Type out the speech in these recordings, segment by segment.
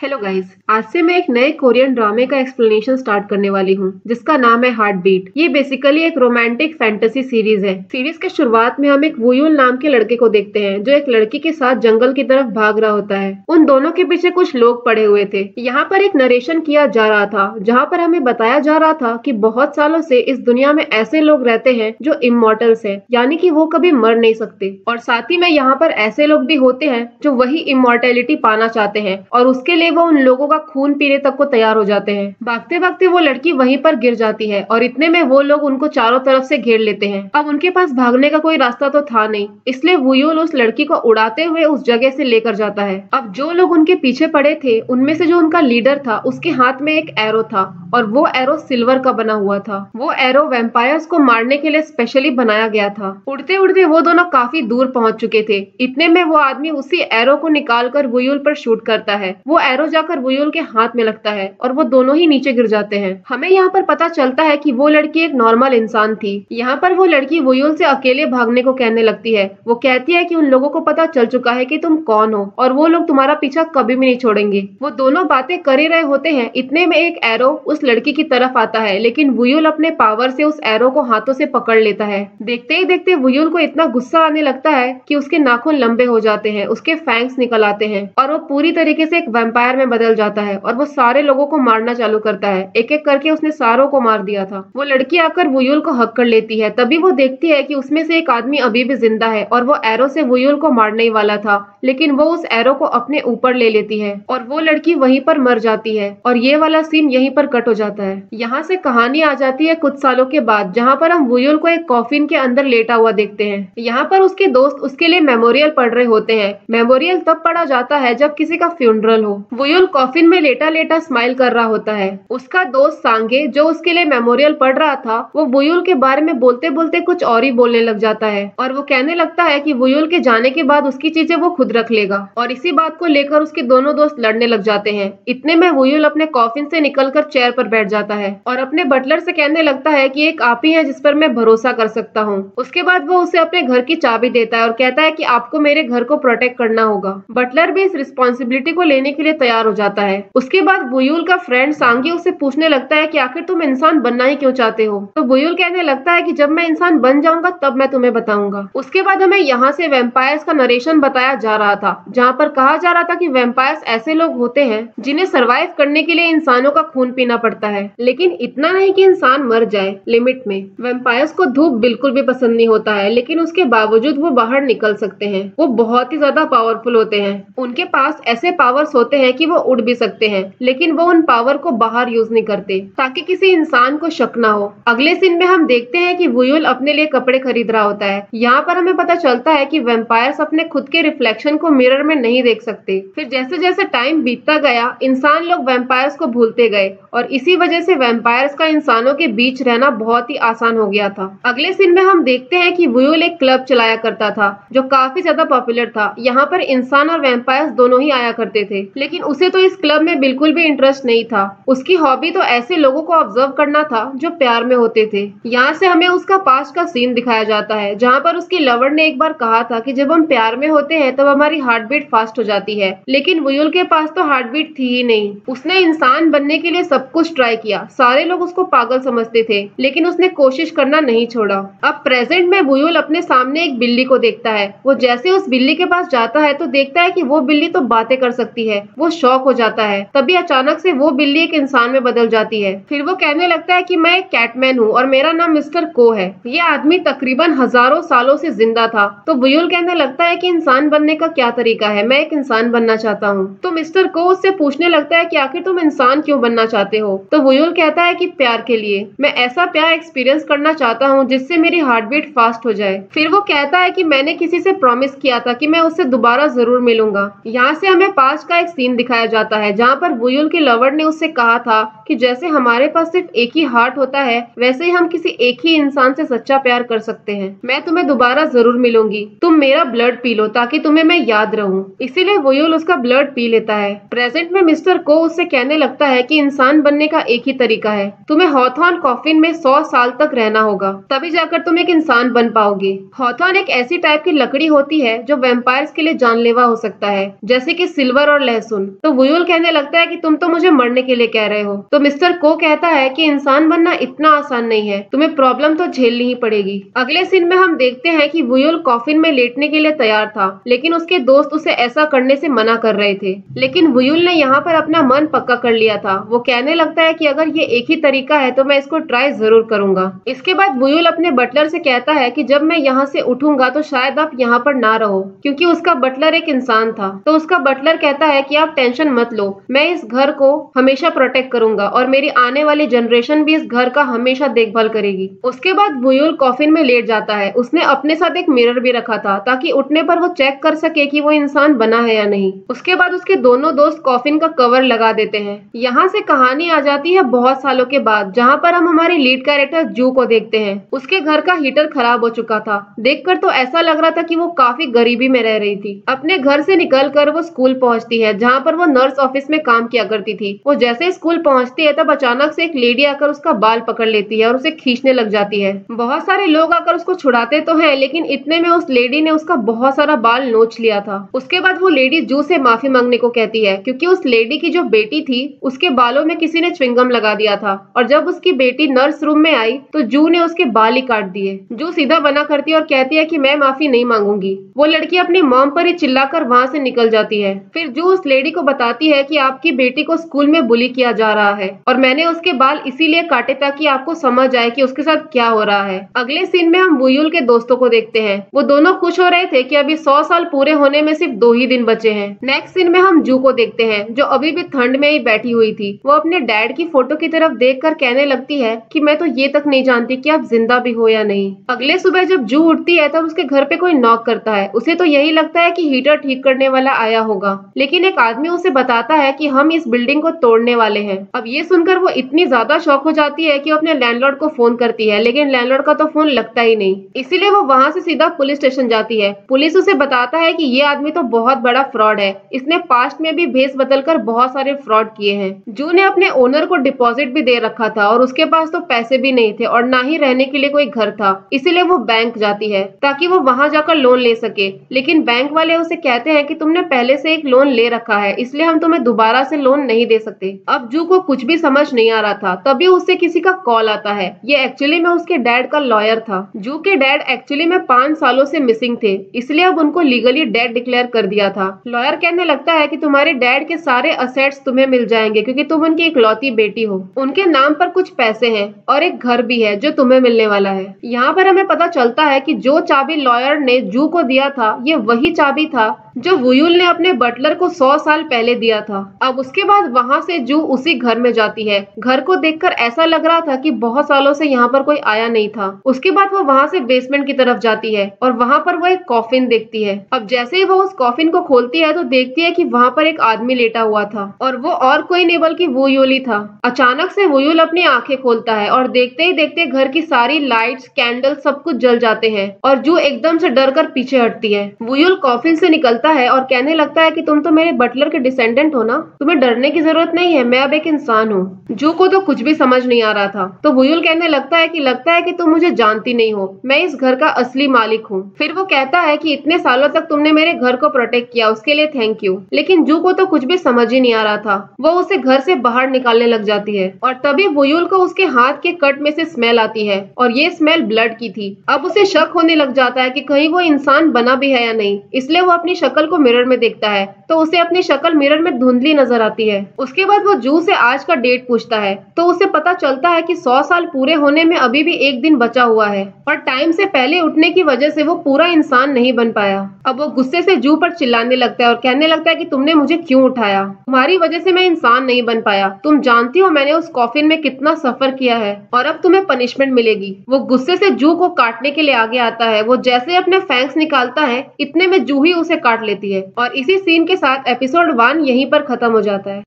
Hello guys, आज से मैं एक नए कोरियन ड्रामे का एक्सप्लेनेशन स्टार्ट करने वाली हूँ जिसका नाम है हार्ट बीट। ये बेसिकली एक रोमांटिक फैंटेसी सीरीज है। सीरीज के शुरुआत में हम एक वुयुल नाम के लड़के को देखते हैं जो एक लड़की के साथ जंगल की तरफ भाग रहा होता है। उन दोनों के पीछे कुछ लोग पड़े हुए थे। यहाँ पर एक नरेशन किया जा रहा था जहाँ पर हमें बताया जा रहा था कि बहुत सालों से इस दुनिया में ऐसे लोग रहते हैं जो इमॉर्टल्स है, यानी कि वो कभी मर नहीं सकते। और साथ ही में यहाँ पर ऐसे लोग भी होते हैं जो वही इमॉर्टैलिटी पाना चाहते हैं और उसके लिए वो उन लोगों का खून पीने तक को तैयार हो जाते हैं। भागते भागते वो लड़की वहीं पर गिर जाती है और इतने में वो लोग उनको चारों तरफ से घेर लेते हैं। अब उनके पास भागने का कोई रास्ता तो था नहीं, इसलिए वुयुल उस लड़की को उड़ाते हुए उस जगह से लेकर जाता है। अब जो लोग उनके पीछे पड़े थे उनमें से जो उनका लीडर था उसके हाथ में एक एरो था और वो एरो सिल्वर का बना हुआ था। वो एरो वैम्पायर्स को मारने के लिए स्पेशली बनाया गया था। उड़ते उड़ते वो दोनों काफी दूर पहुंच चुके थे। इतने में वो आदमी उसी एरो को निकालकर वुयुल पर शूट करता है। वो एरो जाकर वुयुल के हाथ में लगता है और वो दोनों ही नीचे गिर जाते हैं। हमें यहाँ पर पता चलता है कि वो लड़की एक नॉर्मल इंसान थी। यहाँ पर वो लड़की वुयुल से अकेले भागने को कहने लगती है। वो कहती है कि उन लोगों को पता चल चुका है कि तुम कौन हो और वो लोग तुम्हारा पीछा कभी भी नहीं छोड़ेंगे। वो दोनों बातें कर ही रहे होते हैं, इतने में एक एरो उस लड़की की तरफ आता है, लेकिन वुयुल अपने पावर से उस एरो को हाथों से पकड़ लेता है। देखते ही देखते वुयुल को इतना गुस्सा आने लगता है कि उसके नाखून लंबे हो जाते हैं, उसके फैंग्स निकल आते हैं और वो पूरी तरीके से एक वैम्पायर में बदल जाता है और वो सारे लोगों को मारना चालू करता है। एक एक करके उसने सारों को मार दिया था। वो लड़की आकर वुयुल को हक कर लेती है। तभी वो देखती है कि उसमें से एक आदमी अभी भी जिंदा है और वो एरो से वुयुल को मारने ही वाला था, लेकिन वो उस एरो को अपने ऊपर ले लेती है और वो लड़की वहीं पर मर जाती है। और ये वाला सीन यहीं पर कट हो जाता है। यहाँ से कहानी आ जाती है कुछ सालों के बाद, जहाँ पर हम वुयुल को एक कॉफिन के अंदर लेटा हुआ देखते हैं। यहाँ पर उसके दोस्त उसके लिए मेमोरियल पढ़ रहे होते हैं। मेमोरियल तब पढ़ा जाता है जब किसी का फ्यूनरल हो। वुयुल कॉफिन में लेटा लेटा स्माइल कर रहा होता है। उसका दोस्त सांगे जो उसके लिए मेमोरियल पढ़ रहा था, वो वुयुल के बारे में बोलते बोलते कुछ और ही बोलने लग जाता है और वो कहने लगता है कि वुयुल के जाने के बाद उसकी चीजें वो खुद रख लेगा। और इसी बात को लेकर उसके दोनों दोस्त लड़ने लग जाते हैं। इतने में वुयुल अपने कॉफिन से निकलकर चेयर पर बैठ जाता है और अपने बटलर से कहने लगता है कि एक आप ही है जिस पर मैं भरोसा कर सकता हूँ। उसके बाद वो उसे अपने घर की चाबी देता है और कहता है कि आपको मेरे घर को प्रोटेक्ट करना होगा। बटलर भी इस रिस्पॉन्सिबिलिटी को लेने के लिए तैयार हो जाता है। उसके बाद वुयुल का फ्रेंड सांगी उससे पूछने लगता है कि आखिर तुम इंसान बनना ही क्यों चाहते हो। तो वुयुल कहने लगता है कि जब मैं इंसान बन जाऊंगा तब मैं तुम्हें बताऊंगा। उसके बाद हमें यहाँ से वैम्पायर्स का नरेशन बताया जा रहा था, जहाँ पर कहा जा रहा था कि वैम्पायर्स ऐसे लोग होते हैं जिन्हें सरवाइव करने के लिए इंसानों का खून पीना पड़ता है, लेकिन इतना नहीं कि इंसान मर जाए, लिमिट में। वैम्पायर्स को धूप बिल्कुल भी पसंद नहीं होता है, लेकिन उसके बावजूद वो बाहर निकल सकते हैं। वो बहुत ही ज्यादा पावरफुल होते हैं। उनके पास ऐसे पावर्स होते हैं कि वो उड़ भी सकते हैं, लेकिन वो उन पावर को बाहर यूज नहीं करते ताकि किसी इंसान को शक ना हो। अगले सीन में हम देखते हैं कि वुयुल अपने लिए कपड़े खरीद रहा होता है। यहाँ पर हमें पता चलता है कि वैम्पायर्स अपने खुद के रिफ्लेक्शन को मिरर में नहीं देख सकते। फिर जैसे जैसे टाइम बीतता गया, इंसान लोग वैम्पायर्स को भूलते गए और इसी वजह से वैम्पायर्स का इंसानों के बीच रहना बहुत ही आसान हो गया था। अगले सीन में हम देखते हैं कि वुयुल एक क्लब चलाया करता था जो काफी ज्यादा पॉपुलर था। यहाँ पर इंसान और वैम्पायर्स दोनों ही आया करते थे, लेकिन उसे तो इस क्लब में बिल्कुल भी इंटरेस्ट नहीं था। उसकी हॉबी तो ऐसे लोगों को ऑब्जर्व करना था जो प्यार में होते थे। यहाँ से हमें उसका पास्ट का सीन दिखाया जाता है, जहाँ पर उसकी लवर ने एक बार कहा था कि जब हम प्यार में होते हैं तब हमारी हार्ट बीट फास्ट हो जाती है, लेकिन वुयुल के पास तो हार्ट बीट थी ही नहीं। उसने इंसान बनने के लिए सब कुछ ट्राई किया। सारे लोग उसको पागल समझते थे, लेकिन उसने कोशिश करना नहीं छोड़ा। अब प्रेजेंट में वुयुल अपने सामने एक बिल्ली को देखता है। वो जैसे उस बिल्ली के पास जाता है तो देखता है कि वो बिल्ली तो बातें कर सकती है। वो शॉक हो जाता है। तभी अचानक से वो बिल्ली एक इंसान में बदल जाती है। फिर वो कहने लगता है कि मैं एक कैटमैन हूँ और मेरा नाम मिस्टर को है। ये आदमी तकरीबन हजारों सालों से जिंदा था। तो वुयुल कहने लगता है कि इंसान बनने का क्या तरीका है, मैं एक इंसान बनना चाहता हूँ। तो मिस्टर को उससे पूछने लगता है कि आखिर तुम इंसान क्यों बनना चाहते हो। तो वुयुल कहता है कि प्यार के लिए। मैं ऐसा प्यार एक्सपीरियंस करना चाहता हूँ जिससे मेरी हार्ट बीट फास्ट हो जाए। फिर वो कहता है कि मैंने किसी से प्रॉमिस किया था कि मैं उससे दोबारा जरूर मिलूंगा। यहाँ से हमें पास्ट का एक सीन दिखाया जाता है, जहाँ पर वुयुल के लवर ने उससे कहा था कि जैसे हमारे पास सिर्फ एक ही हार्ट होता है, वैसे ही हम किसी एक ही इंसान से सच्चा प्यार कर सकते हैं। मैं तुम्हें दोबारा जरूर मिलूंगी। तुम मेरा ब्लड पी लो ताकि तुम्हें मैं याद रहूं। इसीलिए वुयुल उसका ब्लड पी लेता है। प्रेजेंट में मिस्टर को उससे कहने लगता है कि इंसान बनने का एक ही तरीका है, तुम्हें हॉथॉर्न कॉफिन में 100 साल तक रहना होगा, तभी जाकर तुम एक इंसान बन पाओगे। हॉथॉर्न एक ऐसी टाइप की लकड़ी होती है जो वैम्पायर्स के लिए जानलेवा हो सकता है, जैसे कि सिल्वर और लहसुन। तो वुयुल कहने लगता है कि तुम तो मुझे मरने के लिए कह रहे हो। तो मिस्टर को कहता है कि इंसान बनना इतना आसान नहीं है, तुम्हें प्रॉब्लम तो झेलनी ही पड़ेगी। अगले सीन में हम देखते हैं कि वुयुल कॉफिन में लेटने के लिए तैयार था, लेकिन उसके दोस्त उसे ऐसा करने से मना कर रहे थे। लेकिन वुयुल ने यहाँ पर अपना मन पक्का कर लिया था। वो कहने लगता है कि अगर ये एक ही तरीका है तो मैं इसको ट्राई जरूर करूंगा। इसके बाद वुयुल अपने बटलर से कहता है कि जब मैं यहाँ से उठूंगा तो शायद आप यहाँ पर ना रहो, क्योंकि उसका बटलर एक इंसान था। तो उसका बटलर कहता है कि आप टेंशन मत लो, मैं इस घर को हमेशा प्रोटेक्ट करूंगा और मेरी आने वाली जनरेशन भी इस घर का हमेशा देखभाल करेगी। उसके बाद वुयुल कॉफिन में लेट जाता है। उसने अपने साथ एक मिरर भी रखा था ताकि उठने पर वो चेक कर सके कि वो इंसान बना है या नहीं। उसके बाद उसके दोनों दोस्त कॉफिन का कवर लगा देते हैं। यहाँ से कहानी आ जाती है बहुत सालों के बाद, जहाँ पर हम हमारी लीड कैरेक्टर जू को देखते हैं। उसके घर का हीटर खराब हो चुका था। देखकर तो ऐसा लग रहा था कि वो काफी गरीबी में रह रही थी। अपने घर से निकलकर वो स्कूल पहुंचती है, जहाँ पर वो नर्स ऑफिस में काम किया करती थी। वो जैसे स्कूल पहुंचती है तब अचानक से एक लेडी आकर उसका बाल पकड़ लेती है और उसे खींचने लग जाती है। बहुत सारे लोग आकर उसको छुड़ाते तो हैं, लेकिन इतने में उस लेडी ने उसका बहुत सारा बाल नोच लिया था। उसके बाद वो लेडी जू से माफी मांगने को कहती है, क्योंकि उस लेडी की जो बेटी थी उसके बालों में किसी ने च्युइंगम लगा दिया था, और जब उसकी बेटी नर्स रूम में आई तो जू ने उसके बाल ही काट दिए। जू सीधा बना करती है और कहती है कि मैं माफी नहीं मांगूंगी। वो लड़की अपनी मॉम पर ही चिल्लाकर वहां से निकल जाती है। फिर जू उस लेडी को बताती है कि आपकी बेटी को स्कूल में बुली किया जा रहा है और मैंने उसके बाल इसीलिए काटे ताकि आपको समझ आए कि उसके साथ क्या हो रहा है। अगले सीन में हम वुयुल के दोस्तों को देखते हैं। वो दोनों खुश हो रहे थे कि अभी 100 साल पूरे होने में सिर्फ 2 ही दिन बचे हैं। नेक्स्ट सीन में हम जू को देखते हैं, जो अभी भी ठंड में ही बैठी हुई थी। वो अपने डैड की फोटो की तरफ देखकर कहने लगती है कि मैं तो ये तक नहीं जानती कि आप जिंदा भी हो या नहीं। अगले सुबह जब जू उठती है तब उसके घर पे कोई नॉक करता है। उसे तो यही लगता है कि हीटर ठीक करने वाला आया होगा, लेकिन एक आदमी उसे बताता है कि हम इस बिल्डिंग को तोड़ने वाले हैं। अब ये सुनकर वो इतनी ज्यादा शॉक हो जाती है कि वो अपने लैंडलॉर्ड को फोन करती है, लेकिन लैंडलॉर्ड का तो फोन लगता ही नहीं। इसीलिए वो वहां से सीधा पुलिस स्टेशन जाती है। पुलिस उसे बताता है कि ये आदमी तो बहुत बड़ा फ्रॉड है, इसने पास्ट में भी भेस बदलकर बहुत सारे फ्रॉड किए हैं। जू ने अपने ओनर को डिपॉजिट भी दे रखा था और उसके पास तो पैसे भी नहीं थे और ना ही रहने के लिए कोई घर था। इसीलिए वो बैंक जाती है ताकि वो वहां जाकर लोन ले सके, लेकिन बैंक वाले उसे कहते हैं कि तुमने पहले से एक लोन ले रखा है, इसलिए हम तुम्हें दोबारा से लोन नहीं दे सकते। अब जू को कुछ भी समझ नहीं आ रहा था, तभी उससे किसी का कॉल आता है। ये एक्चुअली में उसके डैड का लॉयर था। जू के डैड एक्चुअली में 5 सालों से मिसिंग थे, इसलिए अब उनको लीगली डेड डिक्लेयर कर दिया था। लॉयर कहने लगता है कि तुम्हारे डैड के सारे असेट्स तुम्हें मिल जाएंगे क्योंकि तुम उनकी इकलौती बेटी हो। उनके नाम पर कुछ पैसे हैं और एक घर भी है जो तुम्हें मिलने वाला है। यहाँ पर हमें पता चलता है कि जो चाबी लॉयर ने जू को दिया था, ये वही चाबी था जो वुयुल ने अपने बटलर को 100 साल पहले दिया था। अब उसके बाद वहां से जू उसी घर में जाती है। घर को देखकर ऐसा लग रहा था कि बहुत सालों से यहाँ पर कोई आया नहीं था। उसके बाद वो वहां से बेसमेंट की तरफ जाती है और वहां पर वो एक कॉफिन देखती है। अब जैसे ही वो उस कॉफिन को खोलती है तो देखती है कि वहां पर एक आदमी लेटा हुआ था और वो और कोई नहीं बल्कि वुयुल ही था। अचानक से वुयुल अपनी आंखें खोलता है और देखते ही देखते घर की सारी लाइट्स, कैंडल सब कुछ जल जाते हैं और जू एकदम से डर कर पीछे हटती है। वुयुल कॉफिन से निकलता है और कहने लगता है कि तुम तो मेरे बटलर के डिसेंडेंट हो ना, तुम्हें डरने की जरूरत नहीं है, मैं अब एक इंसान हूँ। जू को तो कुछ भी समझ नहीं आ रहा था, तो वुयुल कहने लगता है कि तुम मुझे जानती नहीं हो, मैं इस घर का असली मालिक हूँ। फिर वो कहता है कि इतने सालों तक तुमने मेरे घर को प्रोटेक्ट किया, उसके लिए थैंक यू। लेकिन जू को तो कुछ भी समझ ही नहीं आ रहा था। वो उसे घर से बाहर निकालने लग जाती है और तभी वुयुल को उसके हाथ के कट में से स्मेल आती है और ये स्मेल ब्लड की थी। अब उसे शक होने लग जाता है कि कहीं वो इंसान बना भी है या नहीं, इसलिए वो अपनी शक्ल को मिरर में देखता है तो उसे अपनी शक्ल मिरर में धुंधली नजर आती है। उसके बाद वो जू से आज का डेट पूछता है तो उसे पता चलता है कि 100 साल पूरे होने में अभी भी एक दिन बचा हुआ है और टाइम से पहले उठने की वजह से वो पूरा इंसान नहीं बन पाया। अब वो गुस्से से जू पर चिल्लाने लगता है और कहने लगता है कि तुमने मुझे क्यों उठाया, तुम्हारी वजह से मैं इंसान नहीं बन पाया। तुम जानती हो मैंने उस कॉफिन में कितना सफर किया है और अब तुम्हें पनिशमेंट मिलेगी। वो गुस्से से जू को काटने के लिए आगे आता है। वो जैसे अपने फैंक्स निकालता है इतने में जू ही उसे काट लेती है और इसी सीन के साथ एपिसोड 1 यहीं पर खत्म हो जाता है।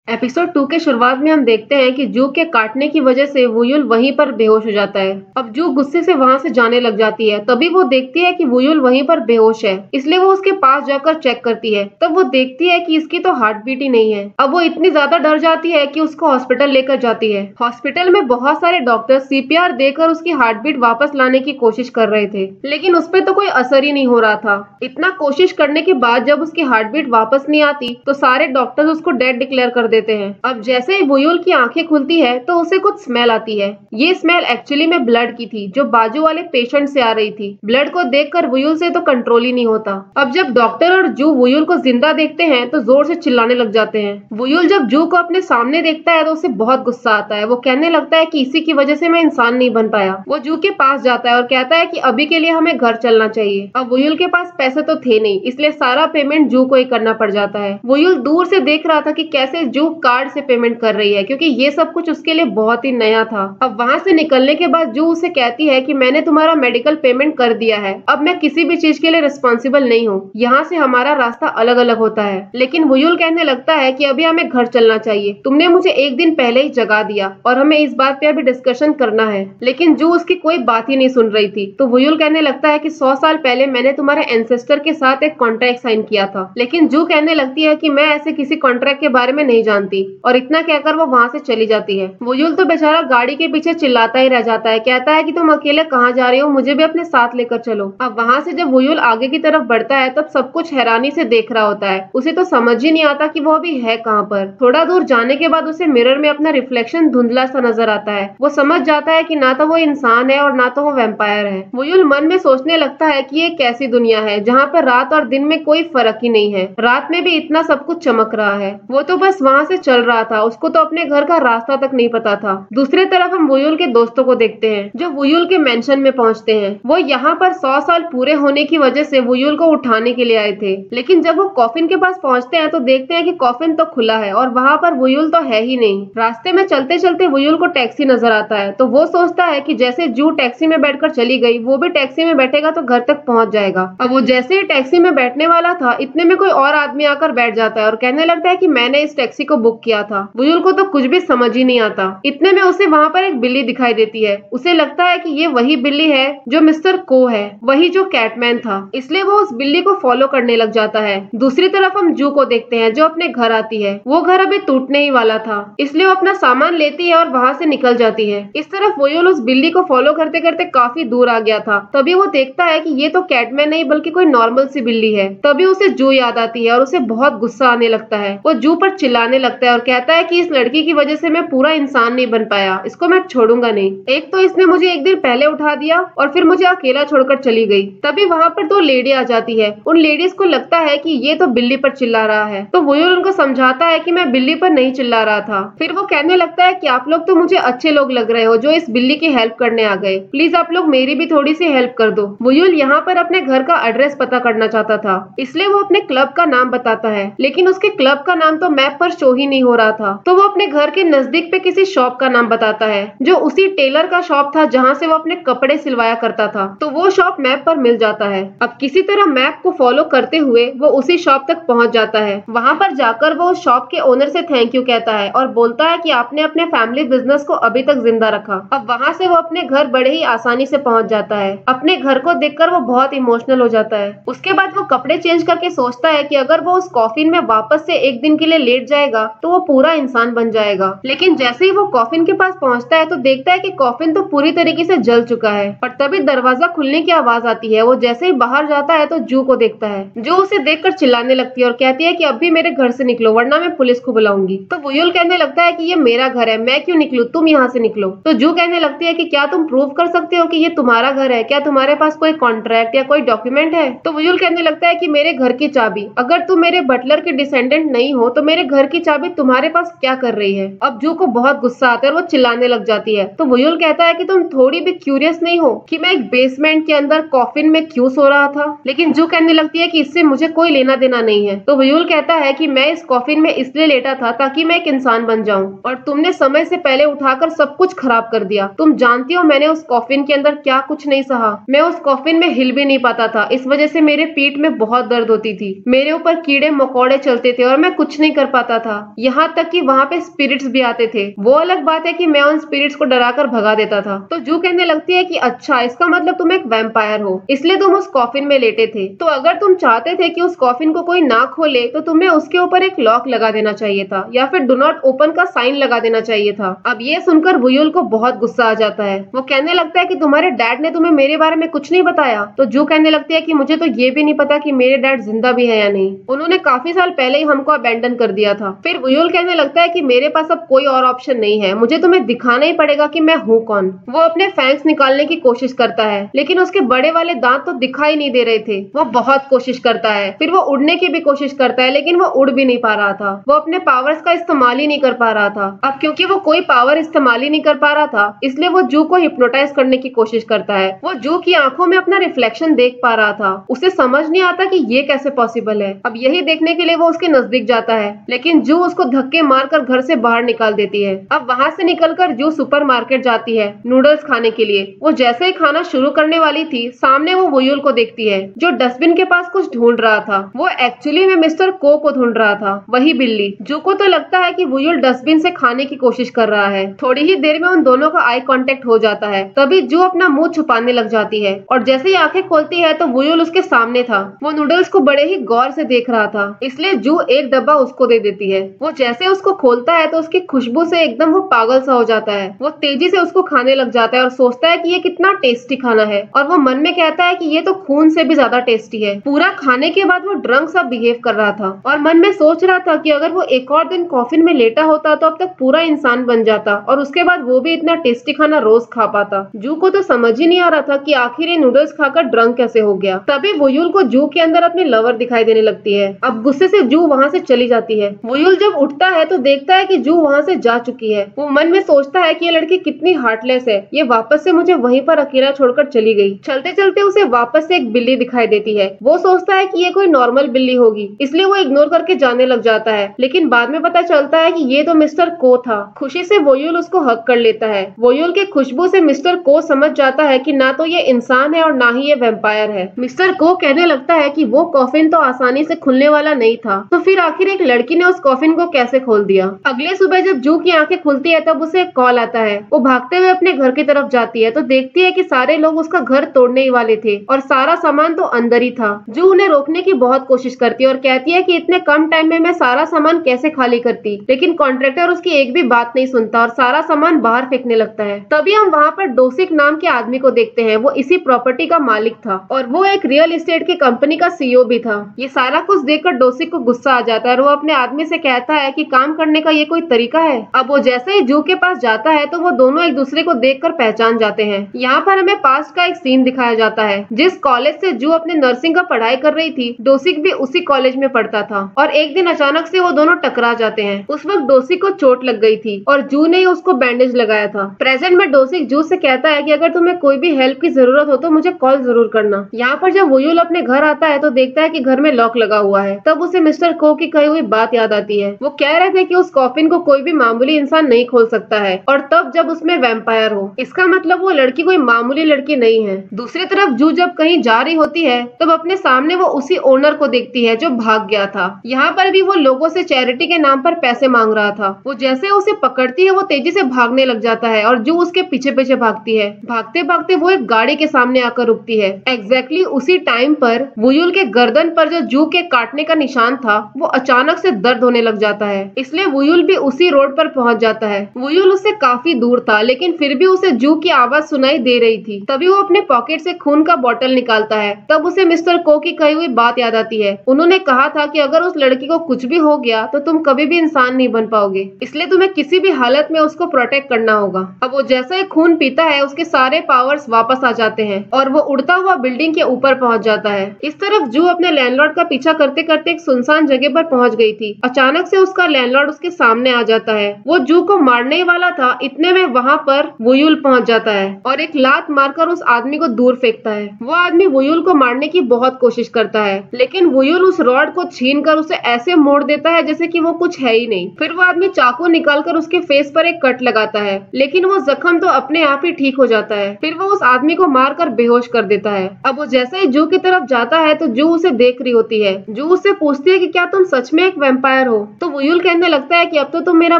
एपिसोड 2 के शुरुआत में हम देखते हैं कि जू के काटने की वजह से वुयुल वहीं पर बेहोश हो जाता है। अब जू गुस्से से वहां से जाने लग जाती है। तभी वो देखती है कि वुयुल वहीं पर बेहोश है, इसलिए वो उसके पास जाकर चेक करती है। तब वो देखती है कि इसकी तो हार्ट बीट ही नहीं है। अब वो इतनी ज्यादा डर जाती है कि उसको हॉस्पिटल लेकर जाती है। हॉस्पिटल में बहुत सारे डॉक्टर सीपीआर देकर उसकी हार्ट बीट वापस लाने की कोशिश कर रहे थे, लेकिन उस पर तो कोई असर ही नहीं हो रहा था। इतना कोशिश करने के बाद जब उसकी हार्ट बीट वापस नहीं आती तो सारे डॉक्टर्स उसको डेड डिक्लेयर कर देते हैं। अब जैसे ही वुयुल की आंखें खुलती है तो उसे कुछ स्मेल आती है। ये स्मेल एक्चुअली में ब्लड की थी, जो बाजू वाले पेशेंट से आ रही थी। ब्लड को देखकर वुयुल से तो कंट्रोल ही नहीं होता। अब जब डॉक्टर और जू वुयुल को जिंदा देखते हैं तो जोर से चिल्लाने लग जाते हैं। वुयुल जब जू को अपने सामने देखता है तो उसे बहुत गुस्सा आता है। वो कहने लगता है कि इसी की वजह से मैं इंसान नहीं बन पाया। वो जू के पास जाता है और कहता है कि अभी के लिए हमें घर चलना चाहिए। अब वुयुल के पास पैसे तो थे नहीं, इसलिए सारा पेमेंट जू को ही करना पड़ जाता है। वुयुल दूर से देख रहा था कि कैसे जू कार्ड से पेमेंट कर रही है, क्योंकि ये सब कुछ उसके लिए बहुत ही नया था। अब वहां से निकलने के बाद जू उसे कहती है कि मैंने तुम्हारा मेडिकल पेमेंट कर दिया है, अब मैं किसी भी चीज के लिए रिस्पॉन्सिबल नहीं हूँ। यहाँ से हमारा रास्ता अलग अलग होता है। लेकिन वुयुल कहने लगता है कि अभी हमें घर चलना चाहिए। तुमने मुझे एक दिन पहले ही जगा दिया और हमें इस बात पे अभी डिस्कशन करना है। लेकिन जू उसकी कोई बात ही नहीं सुन रही थी। तो वुयुल कहने लगता है कि 100 साल पहले मैंने तुम्हारे एंसेस्टर के साथ एक कॉन्ट्रैक्ट साइन किया था। लेकिन जू कहने लगती है कि मैं ऐसे किसी कॉन्ट्रैक्ट के बारे में नहीं जानती, और इतना कहकर वो वहां से चली जाती है। वुयुल तो बेचारा गाड़ी के पीछे चिल्लाता ही रह जाता है, कहता है कि तुम अकेले कहाँ जा रही हो, मुझे भी अपने साथ लेकर चलो। अब वहां से जब वुयुल आगे की तरफ बढ़ता है तब सब कुछ हैरानी से देख रहा होता है। उसे तो समझ ही नहीं आता कि वो अभी है कहाँ पर। थोड़ा दूर जाने के बाद उसे मिरर में अपना रिफ्लेक्शन धुंधला सा नजर आता है। वो समझ जाता है कि ना तो वो इंसान है और ना तो वो वैम्पायर है। वुयुल मन में सोचने लगता है कि ये कैसी दुनिया है जहाँ पर रात और दिन में कोई फर्क ही नहीं है। रात में भी इतना सब कुछ चमक रहा है। वो तो बस वहां से चल रहा था, उसको तो अपने घर का रास्ता तक नहीं पता था। दूसरी तरफ हम वुयुल के दोस्तों को देखते हैं जो वुयुल के मेंशन में पहुंचते हैं। वो यहाँ पर 100 साल पूरे होने की वजह से वुयुल को उठाने के लिए आए थे। लेकिन जब वो कॉफिन के पास पहुंचते हैं तो देखते हैं कि कॉफिन तो खुला है और वहाँ पर वुयुल तो है ही नहीं। रास्ते में चलते चलते वुयुल को टैक्सी नजर आता है, तो वो सोचता है कि जैसे जू टैक्सी में बैठकर चली गई, वो भी टैक्सी में बैठेगा तो घर तक पहुंच जाएगा। अब वो जैसे ही टैक्सी में बैठने वाला था, इतने में कोई और आदमी आकर बैठ जाता है और कहने लगता है कि मैंने इस टैक्सी को बुक किया था। वुयुल को तो कुछ भी समझ ही नहीं आता। इतने में उसे वहाँ पर एक बिल्ली दिखाई देती है। उसे लगता है कि ये वही बिल्ली है जो मिस्टर को है, वही जो कैटमैन था, इसलिए वो उस बिल्ली को फॉलो करने लग जाता है। दूसरी तरफ हम जू को देखते हैं जो अपने घर आती है। वो घर अभी टूटने ही वाला था, इसलिए वो अपना सामान लेती है और वहाँ से निकल जाती है। इस तरफ वुयुल उस बिल्ली को फॉलो करते करते काफी दूर आ गया था। तभी वो देखता है कि ये तो कैटमैन नहीं बल्कि कोई नॉर्मल सी बिल्ली है। तभी उसे जू याद आती है और उसे बहुत गुस्सा आने लगता है। वो जू पर चिल्लाने लगता है और कहता है कि इस लड़की की वजह से मैं पूरा इंसान नहीं बन पाया, इसको मैं छोड़ूंगा नहीं। एक तो इसने मुझे एक दिन पहले उठा दिया और फिर मुझे अकेला छोड़कर चली गई। तभी वहाँ पर 2 लेडी आ जाती है। उन लेडीज को लगता है कि ये तो बिल्ली पर चिल्ला रहा है, तो वुयुल उनको समझाता है कि मैं बिल्ली पर नहीं चिल्ला रहा था। फिर वो कहने लगता है कि आप लोग तो मुझे अच्छे लोग लग रहे हो जो इस बिल्ली की हेल्प करने आ गए, प्लीज आप लोग मेरी भी थोड़ी सी हेल्प कर दो। वुयुल यहाँ पर अपने घर का एड्रेस पता करना चाहता था, इसलिए वो अपने क्लब का नाम बताता है। लेकिन उसके क्लब का नाम तो मैप पर शो ही नहीं हो रहा था, तो वो अपने घर के नजदीक पे किसी शॉप का नाम बताता है जो उसी टेलर का शॉप था जहाँ से वो अपने कपड़े सिलवाया करता था। तो वो शॉप मैप पर मिल जाता है। अब किसी तरह मैप को फॉलो करते हुए वो उसी शॉप तक पहुँच जाता है। वहाँ पर जाकर वो उस शॉप के ओनर से थैंक यू कहता है और बोलता है कि आपने अपने फैमिली बिजनेस को अभी तक जिंदा रखा। अब वहाँ से वो अपने घर बड़े ही आसानी से पहुँच जाता है। अपने घर को देखकर वो बहुत इमोशनल हो जाता है। उसके बाद वो कपड़े चेंज करके सोचता है कि अगर वो उस कॉफिन में वापस से एक दिन के लिए लेट जाएगा तो वो पूरा इंसान बन जाएगा। लेकिन जैसे ही वो कॉफिन के पास पहुँचता है तो देखता है कि कॉफिन तो पूरी तरीके से जल चुका है। और तभी दरवाजा खुलने की आवाज आती है। वो जैसे ही बाहर जाता है तो जू को देखता है, जो उसे देखकर चिल्लाने लगती है और कहती है कि अभी मेरे घर से निकलो वरना मैं पुलिस को बुलाऊंगी। तो वुयुल कहने लगता है कि ये मेरा घर है, मैं क्यों निकलूं, तुम यहाँ से निकलो। तो जू कहने लगती है कि क्या तुम प्रूव कर सकते हो कि ये तुम्हारा घर है, क्या तुम्हारे पास कोई कॉन्ट्रैक्ट या कोई डॉक्यूमेंट है। तो वुयुल कहने लगता है कि मेरे घर की चाबी, अगर तुम मेरे बटलर के डिसेंडेंट नहीं हो तो मेरे घर की चाबी तुम्हारे पास क्या कर रही है। अब जू को बहुत गुस्सा आता है और वो चिल्लाने लग जाती है। तो वुयुल कहता है कि तुम थोड़ी भी क्यूरियस नहीं हो कि मैं एक बेसमेंट के अंदर कॉफिन में क्यों सो रहा था। लेकिन जू कहने लगती है कि इससे मुझे कोई लेना देना नहीं है। तो वुयुल कहता है कि मैं इस कॉफिन में इसलिए लेटा था ताकि मैं एक इंसान बन जाऊं, और तुमने समय से पहले उठाकर सब कुछ खराब कर दिया। तुम जानती हो मैंने उस कॉफिन के अंदर क्या कुछ नहीं सहा। मैं उस कॉफिन में हिल भी नहीं पाता था, इस वजह से मेरे पीठ में बहुत दर्द होती थी, मेरे ऊपर कीड़े मकोड़े चलते थे और मैं कुछ नहीं कर पाता था। यहाँ तक कि वहाँ पे स्पिरिट्स भी आते थे। वो अलग बात है कि मैं उन स्पिरिट्स को डराकर भगा देता था। तो जू कहने लगती है कि अच्छा, इसका मतलब तुम एक वैम्पायर हो, इसलिए तुम उस कॉफिन में लेटे थे। तो अगर तुम चाहते थे कि उस कॉफिन को कोई ना खोले तो तुम्हें उसके ऊपर एक लॉक लगा देना चाहिए था या फिर डू नॉट ओपन का साइन लगा देना चाहिए था। अब ये सुनकर वुयुल को बहुत गुस्सा आ जाता है। वो कहने लगता है कि तुम्हारे डैड ने तुम्हें मेरे बारे में कुछ नहीं बताया। तो जू कहने लगती है कि मुझे तो ये भी नहीं पता कि मेरे डैड जिंदा भी है या नहीं, उन्होंने काफी साल पहले ही हमको अबेंडन कर दिया था। फिर वुयुल कहने लगता है कि मेरे पास अब कोई और ऑप्शन नहीं है, मुझे तुम्हें दिखाना ही पड़ेगा कि मैं हूँ कौन। वो अपने फैंक्स निकालने की कोशिश करता है लेकिन उसके बड़े वाले दांत तो दिखाई नहीं दे रहे थे। वो बहुत कोशिश करता है, फिर वो उड़ने की भी कोशिश करता है लेकिन वो उड़ भी नहीं पा रहा था। वो अपने पावर्स का इस्तेमाल ही नहीं कर पा रहा था। अब क्योंकि वो कोई पावर इस्तेमाल ही नहीं कर पा रहा था, इसलिए वो जू को हिप्नोटाइज करने की कोशिश करता है। वो जू की आंखों में अपना रिफ्लेक्शन देख पा रहा था। उसे समझ नहीं आता कि ये कैसे पॉसिबल है। अब यही देखने के लिए वो उसके नजदीक जाता है लेकिन जू उसको धक्के मारकर घर से बाहर निकाल देती है। अब वहाँ से निकलकर जू सुपरमार्केट जाती है नूडल्स खाने के लिए। वो जैसे ही खाना शुरू करने वाली थी, सामने वो वुयुल को देखती है जो डस्टबिन के पास कुछ ढूंढ रहा था। वो एक्चुअली में मिस्टर को ढूंढ रहा था, वही बिल्ली। जू को तो लगता है कि वुयुल डस्टबिन से खाने की कोशिश कर रहा है। थोड़ी ही देर में उन दोनों का आई कांटेक्ट हो जाता है। तभी जू अपना मुंह छुपाने लग जाती है और जैसे ही आंखें खोलती है तो वुयुल उसके सामने था। वो नूडल्स को बड़े ही गौर से देख रहा था, इसलिए जू एक डब्बा उसको दे देती है। वो जैसे उसको खोलता है तो उसकी खुशबू से एकदम वो पागल सा हो जाता है। वो तेजी से उसको खाने लग जाता है और सोचता है कि ये कितना टेस्टी खाना है, और वो मन में कहता है कि ये तो खून से भी ज्यादा टेस्टी है। पूरा खाने के बाद वो ड्रंक सा बिहेव कर रहा था और मन में सोच रहा था कि अगर वो एक और दिन कॉफिन में लेटा होता तो अब तक पूरा इंसान बन जाता और उसके बाद वो भी इतना टेस्टी खाना रोज खा पाता। जू को तो समझ ही नहीं आ रहा था कि आखिर ये नूडल्स खाकर ड्रंक कैसे हो गया। तभी वुयुल को जू के अंदर अपनी लवर दिखाई देने लगती है। अब गुस्से से जू वहाँ से चली जाती है। वुयुल जब उठता है तो देखता है कि जू वहाँ से जा चुकी है। वो मन में सोचता है कि ये लड़की कितनी हार्टलेस है, ये वापस से मुझे वहीं पर अकेला छोड़कर चली गई। चलते चलते उसे वापस से एक बिल्ली दिखाई देती है। वो सोचता है कि ये कोई नॉर्मल बिल्ली होगी, इसलिए वो इग्नोर करके जाने लग जाता है। लेकिन बाद में पता चलता है कि ये तो मिस्टर को था। खुशी से वुयुल उसको हक कर लेता है। वुयुल के खुशबू से मिस्टर को समझ जाता है कि ना तो ये इंसान है और ना ही ये वैम्पायर है। मिस्टर को कहने लगता है कि वो कॉफिन तो आसानी से खुलने वाला नहीं था, तो फिर आखिर एक लड़की ने उस कॉफिन को कैसे खोल दिया। अगले सुबह जब जू की आंखें खुलती है तब उसे एक कॉल आता है। वो भागते हुए अपने घर की तरफ जाती है तो देखती है कि सारे लोग उसका घर तोड़ने ही वाले थे और सारा सामान तो अंदर ही था। जू उन्हें रोकने की बहुत कोशिश करती है और कहती है कि इतने कम टाइम में मैं सारा सामान कैसे खाली करती, लेकिन कॉन्ट्रैक्टर उसकी एक भी बात नहीं सुनता और सारा सामान बाहर फेंकने लगता है। तभी हम वहाँ पर डोसिक नाम के आदमी को देखते हैं। वो इसी प्रॉपर्टी का मालिक था और वो एक रियल एस्टेट की कंपनी का सीईओ भी था। ये सारा कुछ देखकर डोसिक को गुस्सा आ जाता है और वो अपने आदमी से कहता है कि काम करने का ये कोई तरीका है। अब वो जैसे ही जू के पास जाता है तो वो दोनों एक दूसरे को देखकर पहचान जाते हैं। यहाँ पर हमें पास्ट का एक सीन दिखाया जाता है। जिस कॉलेज से जू अपने नर्सिंग का पढ़ाई कर रही थी, डोसिक भी उसी कॉलेज में पढ़ता था और एक दिन अचानक से वो दोनों टकरा जाते हैं। उस वक्त डोसिक को चोट लग गई थी और जू ने उसको बैंडेज लगाया था। प्रेजेंट में डोसिक जू से कहता है कि अगर तुम्हें कोई भी हेल्प की जरूरत हो तो मुझे कॉल जरूर करना। यहाँ पर जब वुयुल अपने घर आता है तो देखता है कि घर में लॉक लगा हुआ है। तब उसे मिस्टर को की कही हुई बात याद आती है। वो कह रहे थे कि उस कॉफिन को कोई भी मामूली इंसान नहीं खोल सकता है, और तब जब उसमें वैम्पायर हो। इसका मतलब वो लड़की कोई मामूली लड़की नहीं है। दूसरी तरफ जू जब कहीं जा रही होती है तब अपने सामने वो उसी ओनर को देखती है जो भाग गया था। यहाँ पर भी वो लोगों से चैरिटी के नाम पर पैसे मांग रहा था। वो जैसे उसे पकड़ती है वो तेजी से भागने लग जाता है और जू उसके पीछे पीछे भागती है। भागते भागते वो एक गाड़ी के सामने आकर रुकती है। एग्जैक्टली उसी टाइम पर वुयुल के गर्दन पर जो जू के काटने का निशान था वो अचानक से दर्द होने लग जाता है, इसलिए वुयुल भी उसी रोड पर पहुंच जाता है। वुयुल उससे काफी दूर था लेकिन फिर भी उसे जू की आवाज सुनाई दे रही थी। तभी वो अपने पॉकेट से खून का बोतल निकालता है। तब उसे मिस्टर को की कही हुई बात याद आती है। उन्होंने कहा था कि अगर उस लड़की को कुछ भी हो गया तो तुम कभी भी इंसान नहीं बन पाओगे, इसलिए तुम्हें किसी भी हालत में उसको प्रोटेक्ट करना होगा। अब वो जैसा ही खून पीता है उसके सारे पावर्स वापस आ जाते हैं और वो उड़ता हुआ बिल्डिंग के ऊपर पहुंच जाता है। इस तरफ जू अपने लैंडलॉर्ड का पीछा करते करते एक सुनसान जगह पर पहुंच गई थी। अचानक से उसका लैंडलॉर्ड उसके सामने आ जाता है। वो जू को मारने ही वाला था, इतने में वहाँ पर वुयुल पहुंच जाता है और एक लात मारकर उस आदमी को दूर फेंकता है। वो आदमी वुयुल को मारने की बहुत कोशिश करता है लेकिन वुयुल उस रॉड को छीनकर उसे ऐसे मोड़ देता है जैसे कि वो कुछ है ही नहीं। फिर वो आदमी चाकू निकालकर उसके फेस पर एक कट लगाता है लेकिन वो जख्म तो अपने आप ही ठीक हो जाता है। फिर वो उस आदमी को मारकर बेहोश कर देता है। अब वो जैसे ही जू की तरफ जाता है तो जू उसे देख रही होती है। जू उससे पूछती है कि क्या तुम सच में एक वैम्पायर हो। वो। तो वुयुल कहने लगता है कि अब तो तुम मेरा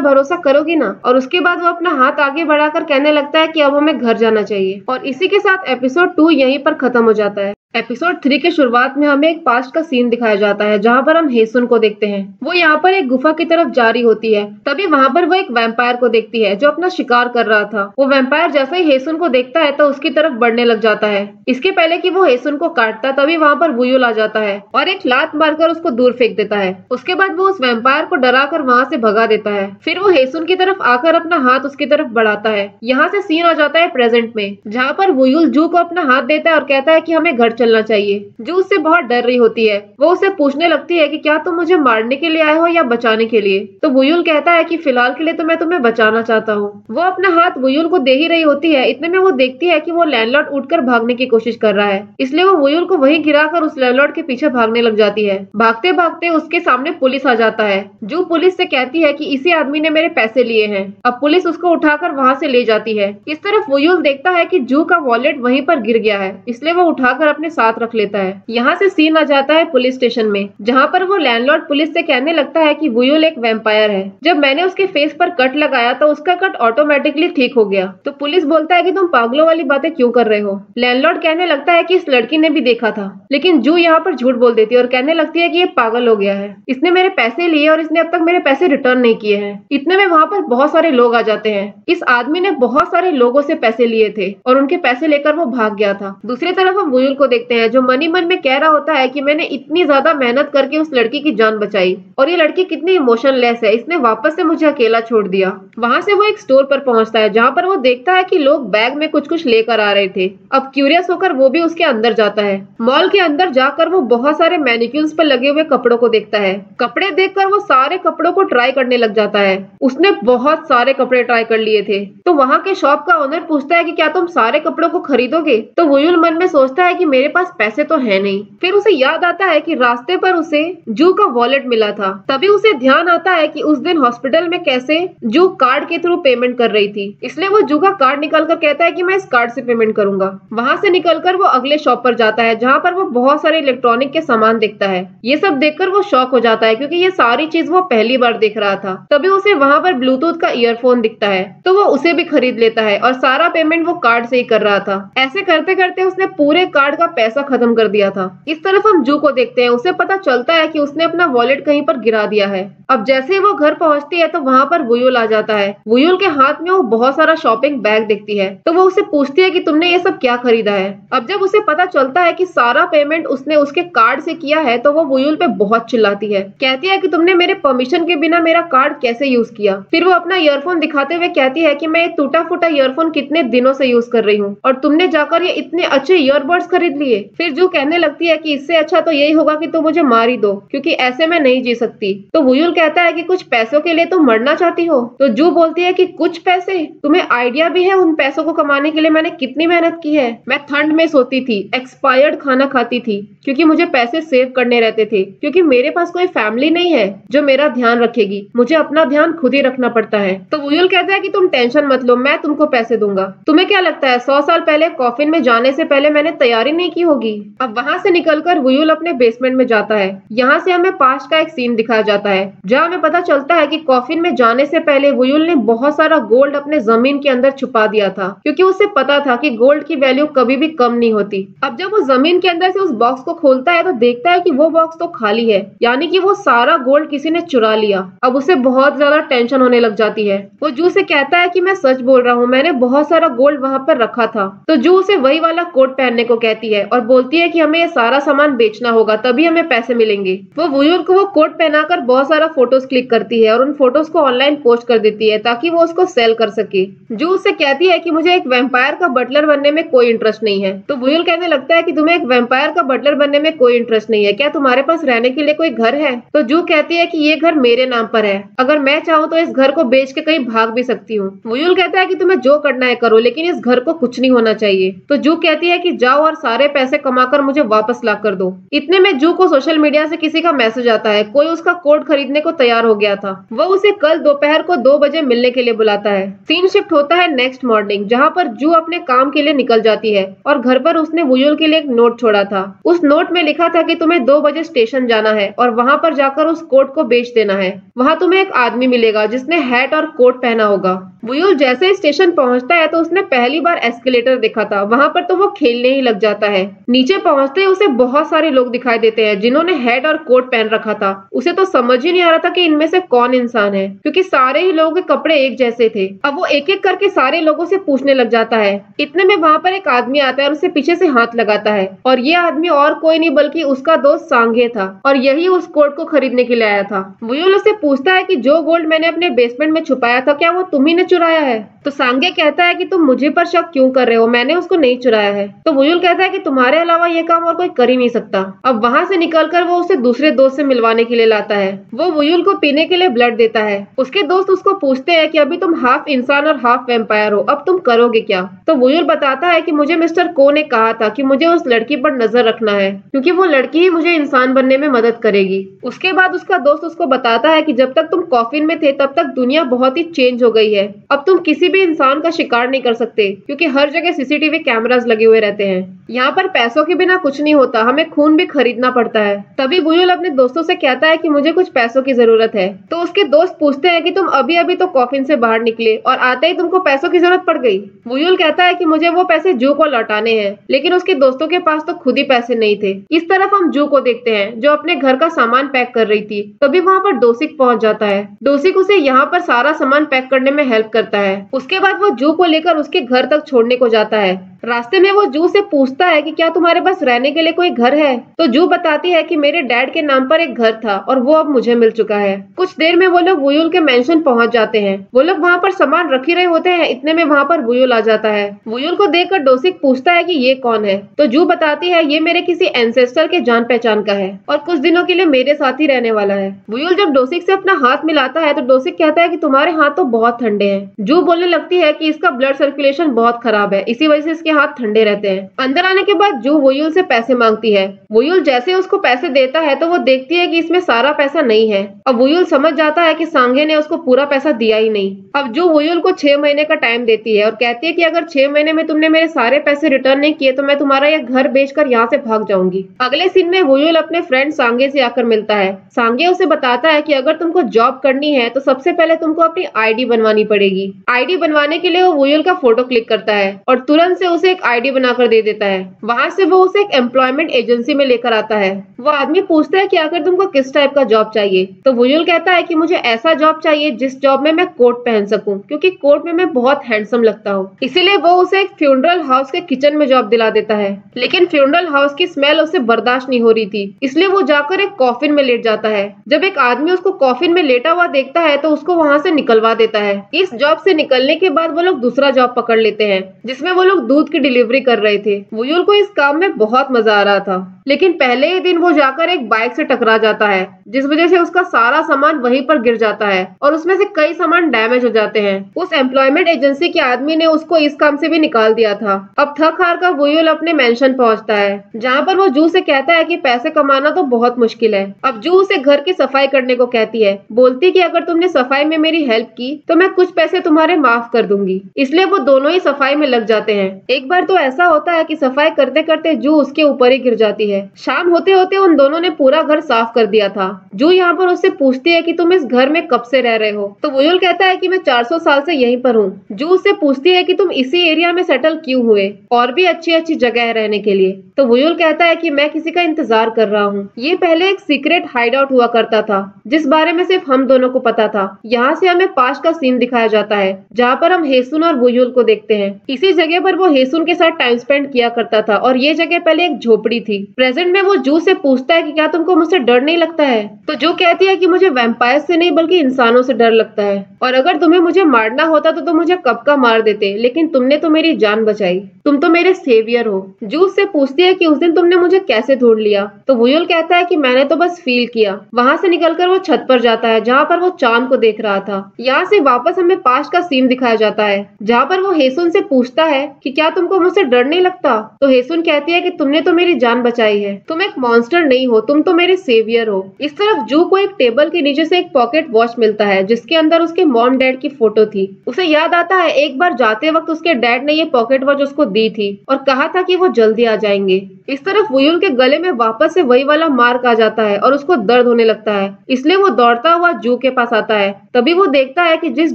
भरोसा करोगी ना, और उसके बाद वो अपना हाथ आगे बढ़ाकर कहने लगता है कि अब हमें घर जाना चाहिए। और इसी के साथ एपिसोड 2 यहीं पर खत्म हो जाता है। एपिसोड 3 के शुरुआत में हमें एक पास्ट का सीन दिखाया जाता है जहाँ पर हम हेसुन को देखते हैं। वो यहाँ पर एक गुफा की तरफ जा रही होती है, तभी वहाँ पर वो एक वैम्पायर को देखती है जो अपना शिकार कर रहा था। वो वैम्पायर जैसे ही हेसुन को देखता है तो उसकी तरफ बढ़ने लग जाता है। इसके पहले कि वो हेसुन को काटता तभी वहाँ पर वुयुल आ जाता है और एक लात मारकर उसको दूर फेंक देता है। उसके बाद वो उस वैम्पायर को डराकर वहाँ से भगा देता है। फिर वो हेसुन की तरफ आकर अपना हाथ उसकी तरफ बढ़ाता है। यहाँ से सीन आ जाता है प्रेजेंट में, जहाँ पर वुयुल जू को अपना हाथ देता है और कहता है कि हमें घर चलना चाहिए। जो उससे बहुत डर रही होती है, वो उसे पूछने लगती है कि क्या तुम मुझे मारने के लिए आए हो या बचाने के लिए। तो वुयुल कहता है कि फिलहाल के लिए तो मैं तुम्हें बचाना चाहता हूँ। वो अपना हाथ वुयुल को दे ही रही होती है, इतने में वो देखती है कि वो लैंडलॉर्ड उठकर भागने की कोशिश कर रहा है, इसलिए वो वुयुल को वहीं गिराकर उस लैंडलॉर्ड के पीछे भागने लग जाती है। भागते भागते उसके सामने पुलिस आ जाता है। जो पुलिस से कहती है कि इसी आदमी ने मेरे पैसे लिए हैं। अब पुलिस उसको उठाकर वहाँ से ले जाती है। इस तरफ वुयुल देखता है कि जू का वॉलेट वहीं पर गिर गया है, इसलिए वो उठाकर अपने साथ रख लेता है। यहाँ से सीन आ जाता है पुलिस स्टेशन में, जहाँ पर वो लैंडलॉर्ड पुलिस से कहने लगता है कि वुयुल एक वैम्पायर है। जब मैंने उसके फेस पर कट लगाया तो उसका कट ऑटोमेटिकली ठीक हो गया। तो पुलिस बोलता है कि तुम पागलों वाली बातें क्यों कर रहे हो। लैंडलॉर्ड कहने लगता है कि इस लड़की ने भी देखा था, लेकिन जू यहाँ पर झूठ बोल देती है और कहने लगती है कि ये पागल हो गया है, इसने मेरे पैसे लिए और इसने अब तक मेरे पैसे रिटर्न नहीं किए हैं। इतने में वहाँ पर बहुत सारे लोग आ जाते हैं। इस आदमी ने बहुत सारे लोगों से पैसे लिए थे और उनके पैसे लेकर वो भाग गया था। दूसरी तरफ हम वुयुल को देखते हैं जो मन ही मन में कह रहा होता है कि मैंने इतनी ज्यादा मेहनत करके उस लड़की की जान बचाई और ये लड़की कितनी इमोशनलेस है, इसने वापस से मुझे अकेला छोड़ दिया। वहां से वो एक स्टोर पर पहुंचता है जहां पर वो देखता है कि लोग बैग में कुछ कुछ लेकर आ रहे थे। अब क्यूरियस होकर वो भी उसके अंदर जाता है। मॉल के अंदर जाकर वो बहुत सारे मैनिक्यून्स पर लगे हुए कपड़ों को देखता है। कपड़े देखकर वो सारे कपड़ों को ट्राई करने लग जाता है। उसने बहुत सारे कपड़े ट्राई कर लिए थे। तो वहाँ के शॉप का ओनर पूछता है कि क्या तुम सारे कपड़ों को खरीदोगे। तो वुयुल मन में सोचता है कि मेरे पास पैसे तो है नहीं। फिर उसे याद आता है कि रास्ते पर उसे जू का वॉलेट मिला था। तभी उसे ध्यान आता है कि उस दिन हॉस्पिटल में कैसे जू कार्ड के थ्रू पेमेंट कर रही थी, इसलिए वो जू का कार्ड निकालकर कहता है कि मैं इस कार्ड से पेमेंट करूंगा। वहां से निकलकर वो अगले शॉप पर जाता है जहां पर वो बहुत सारे इलेक्ट्रॉनिक के सामान देखता है। ये सब देखकर वो शॉक हो जाता है क्योंकि ये सारी चीज वो पहली बार देख रहा था। तभी उसे वहां पर ब्लूटूथ का ईयरफोन दिखता है, तो वो उसे भी खरीद लेता है और सारा पेमेंट वो कार्ड से ही कर रहा था। ऐसे करते करते उसने पूरे कार्ड का पैसा खत्म कर दिया था। इस तरफ हम जू को देखते हैं। उसे पता चलता है कि उसने अपना वॉलेट कहीं पर गिरा दिया है। अब जैसे ही वो घर पहुंचती है तो वहां पर वुयुल आ जाता है। वुयुल के हाथ में वो बहुत सारा शॉपिंग बैग देखती है, तो वो उसे पूछती है कि तुमने ये सब क्या खरीदा है। अब जब उसे पता चलता है कि सारा पेमेंट उसने उसके कार्ड से किया है तो वो वुयुल पे बहुत चिल्लाती है। कहती है कि तुमने मेरे परमिशन के बिना मेरा कार्ड कैसे यूज किया। फिर वो अपना ईयरफोन दिखाते हुए कहती है कि मैं ये टूटा फूटा ईयरफोन कितने दिनों से यूज कर रही हूँ और तुमने जाकर ये इतने अच्छे ईयरबड्स खरीद लिए। फिर जू कहने लगती है कि इससे अच्छा तो यही होगा कि तुम मुझे मार ही दो, क्योंकि ऐसे मैं नहीं जी सकती। तो वुयुल कहता है कि कुछ पैसों के लिए तुम मरना चाहती हो। तो जू बोलती है कि कुछ पैसे, तुम्हें आइडिया भी है उन पैसों को कमाने के लिए मैंने कितनी मेहनत की है। मैं ठंड में सोती थी, एक्सपायर्ड खाना खाती थी, क्योंकि मुझे पैसे सेव करने रहते थे, क्योंकि मेरे पास कोई फैमिली नहीं है जो मेरा ध्यान रखेगी। मुझे अपना ध्यान खुद ही रखना पड़ता है। तो वुयुल कहता है कि तुम टेंशन मत लो, मैं तुमको पैसे दूंगा। तुम्हें क्या लगता है 100 साल पहले कॉफिन में जाने से पहले मैंने तैयारी नहीं की होगी। अब वहां से निकलकर वुयुल अपने बेसमेंट में जाता है। यहाँ से हमें पास्ट का एक सीन दिखाया जाता है जहाँ हमें पता चलता है कि कॉफिन में जाने से पहले वुयुल ने बहुत सारा गोल्ड अपने जमीन के अंदर छुपा दिया था, क्योंकि उसे पता था कि गोल्ड की वैल्यू कभी भी कम नहीं होती। अब जब वो जमीन के अंदर से उस बॉक्स को खोलता है तो देखता है कि वो बॉक्स तो खाली है, यानी कि वो सारा गोल्ड किसी ने चुरा लिया। अब उसे बहुत ज्यादा टेंशन होने लग जाती है। वो जू से कहता है कि मैं सच बोल रहा हूँ, मैंने बहुत सारा गोल्ड वहां पर रखा था। तो जू उसे वही वाला कोट पहनने को कहती है और बोलती है कि हमें ये सारा सामान बेचना होगा, तभी हमें पैसे मिलेंगे। वो वुयुल को वो कोट पहनाकर बहुत सारा फोटोज क्लिक करती है और उन फोटोज को ऑनलाइन पोस्ट कर देती है ताकि वो उसको सेल कर सके। जू उससे कहती है कि मुझे एक वैम्पायर का बटलर बनने में कोई इंटरेस्ट नहीं है। तो वुयुल कहने लगता है कि तुम्हें एक वैम्पायर का बटलर बनने में कोई इंटरेस्ट नहीं है, क्या तुम्हारे पास रहने के लिए कोई घर है। तो जू कहती है कि ये घर मेरे नाम पर है, अगर मैं चाहूँ तो इस घर को बेच के कहीं भाग भी सकती हूँ। वुयुल कहता है कि तुम्हें जो करना है करो, लेकिन इस घर को कुछ नहीं होना चाहिए। तो जू कहती है कि जाओ और सारे पैसे कमाकर मुझे वापस ला कर दो। इतने में जू को सोशल मीडिया से किसी का मैसेज आता है, कोई उसका कोट खरीदने को तैयार हो गया था। वो उसे कल दोपहर को 2 बजे मिलने के लिए बुलाता है। सीन शिफ्ट होता है नेक्स्ट मॉर्निंग, जहाँ पर जू अपने काम के लिए निकल जाती है और घर पर उसने वुयुल के लिए एक नोट छोड़ा था। उस नोट में लिखा था कि तुम्हें 2 बजे स्टेशन जाना है और वहाँ पर जाकर उस कोट को बेच देना है। वहाँ तुम्हें एक आदमी मिलेगा जिसने हैट और कोट पहना होगा। वुयुल जैसे ही स्टेशन पहुंचता है तो उसने पहली बार एस्केलेटर देखा था, वहां पर तो वो खेलने ही लग जाता है। नीचे पहुंचते ही उसे बहुत सारे लोग दिखाई देते हैं जिन्होंने हैट और कोट पहन रखा था। उसे तो समझ ही नहीं आ रहा था कि इनमें से कौन इंसान है, क्योंकि सारे ही लोगों के कपड़े एक जैसे थे। अब वो एक एक करके सारे लोगों से पूछने लग जाता है। इतने में वहां पर एक आदमी आता है और उसे पीछे से हाथ लगाता है, और ये आदमी और कोई नहीं बल्कि उसका दोस्त सांगे था, और यही उस कोट को खरीदने के लिए आया था। वुयुल उससे पूछता है कि जो गोल्ड मैंने अपने बेसमेंट में छुपाया था, क्या वो तुम्ही ने चुराया है? तो सांगे कहता है कि तुम मुझे पर शक क्यों कर रहे हो, मैंने उसको नहीं चुराया है। तो वुयुल कहता है कि तुम्हारे अलावा ये काम और कोई कर ही नहीं सकता। अब वहां से निकलकर वो उसे दूसरे दोस्त से मिलवाने के लिए लाता है। वो वुयुल को पीने के लिए ब्लड देता है। उसके दोस्त उसको पूछते हैं कि अभी तुम हाफ इंसान और हाफ वैम्पायर हो, अब तुम करोगे क्या? तो वुयुल बताता है कि मुझे मिस्टर को ने कहा था कि मुझे उस लड़की पर नजर रखना है, क्योंकि वो लड़की ही मुझे इंसान बनने में मदद करेगी। उसके बाद उसका दोस्त उसको बताता है कि जब तक तुम कॉफिन में थे तब तक दुनिया बहुत ही चेंज हो गई है। अब तुम किसी भी इंसान का शिकार नहीं कर सकते, क्योंकि हर जगह सीसीटीवी कैमरास लगे हुए रहते हैं। यहाँ पर पैसों के बिना कुछ नहीं होता, हमें खून भी खरीदना पड़ता है। तभी वुयुल अपने दोस्तों से कहता है कि मुझे कुछ पैसों की जरूरत है। तो उसके दोस्त पूछते हैं कि तुम अभी अभी तो कॉफिन से बाहर निकले और आते ही तुमको पैसों की जरूरत पड़ गई। वुयुल कहता है कि मुझे वो पैसे जू को लौटाने हैं, लेकिन उसके दोस्तों के पास तो खुद ही पैसे नहीं थे। इस तरफ हम जू को देखते हैं जो अपने घर का सामान पैक कर रही थी। तभी वहाँ पर डोसिक पहुंच जाता है। डोसिक उसे यहाँ पर सारा सामान पैक करने में हेल्प करता है। उसके बाद वो जू को लेकर उसके घर तक छोड़ने को जाता है। रास्ते में वो जू से पूछता है कि क्या तुम्हारे पास रहने के लिए कोई घर है? तो जू बताती है कि मेरे डैड के नाम पर एक घर था और वो अब मुझे मिल चुका है। कुछ देर में वो लोग वुयुल के मेंशन पहुंच जाते हैं। वो लोग वहाँ पर सामान रख ही रहे होते हैं, इतने में वहाँ पर वुयुल आ जाता है। वुयुल को देखकर डोसिक पूछता है कि ये कौन है? तो जू बताती है ये मेरे किसी एंसेस्टर के जान पहचान का है और कुछ दिनों के लिए मेरे साथ ही रहने वाला है। वुयुल जब डोसिक से अपना हाथ मिलाता है तो डोसिक कहता है कि तुम्हारे हाथ तो बहुत ठंडे हैं। जू बोलने लगती है कि इसका ब्लड सर्कुलेशन बहुत खराब है, इसी वजह से हाथ ठंडे रहते हैं। अंदर आने के बाद जू वुयुल से पैसे मांगती है। वुयुल जैसे उसको पैसे देता है तो वो देखती है कि इसमें सारा पैसा नहीं है। अब वुयुल समझ जाता है कि सांगे ने उसको पूरा पैसा दिया ही नहीं। अब जू वुयुल को 6 महीने का टाइम देती है और कहती है कि अगर 6 महीने में तुमने मेरे सारे पैसे रिटर्न नहीं किए तो मैं तुम्हारा यह घर बेचकर यहाँ से भाग जाऊंगी। अगले सीन में वुयुल अपने फ्रेंड सांगे से आकर मिलता है। सांगे उसे बताता है कि अगर तुमको जॉब करनी है तो सबसे पहले तुमको अपनी आईडी बनवानी पड़ेगी। आईडी बनवाने के लिए वो वुयुल का फोटो क्लिक करता है और तुरंत से उसे एक आईडी बनाकर दे देता है। वहां से वो उसे एक एम्प्लॉयमेंट एजेंसी में लेकर आता है। वो आदमी पूछता है कि आखिर तुमको किस टाइप का जॉब चाहिए? तो वुयुल कहता है कि मुझे ऐसा जॉब चाहिए जिस जॉब में मैं कोट पहन सकूं, क्योंकि कोट में मैं बहुत हैंडसम लगता हूँ। इसीलिए वो उसे एक फ्यूनरल हाउस के किचन में जॉब दिला देता है। लेकिन फ्यूनरल हाउस की स्मेल उसे बर्दाश्त नहीं हो रही थी, इसलिए वो जाकर एक कॉफिन में लेट जाता है। जब एक आदमी उसको कॉफिन में लेटा हुआ देखता है तो उसको वहां से निकलवा देता है। इस जॉब से निकलने के बाद वो लोग दूसरा जॉब पकड़ लेते हैं जिसमें वो लोग दूध की डिलीवरी कर रहे थे। वुयुल को इस काम में बहुत मजा आ रहा था, लेकिन पहले ही दिन वो जाकर एक बाइक से टकरा जाता है, जिस वजह से उसका सारा सामान वहीं पर गिर जाता है और उसमें से कई सामान डैमेज हो जाते हैं। उस एम्प्लॉयमेंट एजेंसी के आदमी ने उसको इस काम से भी निकाल दिया था। अब थक हार कर वुयुल अपने मेंशन पहुंचता है, जहाँ पर वो जू से कहता है कि पैसे कमाना तो बहुत मुश्किल है। अब जू उसे घर की सफाई करने को कहती है, बोलती कि अगर तुमने सफाई में मेरी हेल्प की तो मैं कुछ पैसे तुम्हारे माफ कर दूंगी। इसलिए वो दोनों ही सफाई में लग जाते हैं। एक बार तो ऐसा होता है कि सफाई करते करते जू उसके ऊपर ही गिर जाती है। शाम होते होते उन दोनों ने पूरा घर साफ कर दिया था। जू यहाँ पर उससे पूछती है कि तुम इस घर में कब से रह रहे हो? तो वुयुल कहता है कि मैं 400 साल से यहीं पर हूँ। जू उससे पूछती है कि तुम इसी एरिया में सेटल क्यों हुए, और भी अच्छी अच्छी जगह है रहने के लिए। तो वुयुल कहता है कि मैं किसी का इंतजार कर रहा हूँ। ये पहले एक सीक्रेट हाइड आउट हुआ करता था जिस बारे में सिर्फ हम दोनों को पता था। यहाँ से हमें पास्ट का सीन दिखाया जाता है जहाँ पर हम हेसुन और वुयुल को देखते हैं। इसी जगह पर वो हेसुन के साथ टाइम स्पेंड किया करता था और ये जगह पहले एक झोपड़ी थी। प्रेजेंट में वो जू से पूछता है कि क्या तुमको मुझसे डर नहीं लगता है? तो जू कहती है कि मुझे वैम्पायर से नहीं बल्कि इंसानों से डर लगता है, और अगर तुम्हें मुझे मारना होता तो तुम मुझे कब का मार देते, लेकिन तुमने तो मेरी जान बचाई, तुम तो मेरे सेवियर हो। जू उससे पूछती है कि उस दिन तुमने मुझे कैसे ढूंढ लिया? तो वुयुल कहता है कि मैंने तो बस फील किया। वहां से निकलकर वो छत पर जाता है जहाँ पर वो चांद को देख रहा था। यहाँ से वापस हमें पास्ट का सीन दिखाया जाता है जहाँ पर वो हेसुन से पूछता है कि क्या तुमको मुझसे डर नहीं लगता? तो हेसुन कहती है कि तुमने तो मेरी जान बचाई है, तुम एक मॉन्स्टर नहीं हो, तुम तो मेरे सेवियर हो। इस तरफ जू को एक टेबल के नीचे से एक पॉकेट वॉच मिलता है जिसके अंदर उसके मॉम डैड की फोटो थी। उसे याद आता है एक बार जाते वक्त उसके डैड ने ये पॉकेट वॉच उसको दी थी और कहा था कि वो जल्दी आ जाएंगे। इस तरफ वुयुल के गले में वापस से वही वाला मार्क आ जाता है और उसको दर्द होने लगता है, इसलिए वो दौड़ता हुआ जू के पास आता है। तभी वो देखता है कि जिस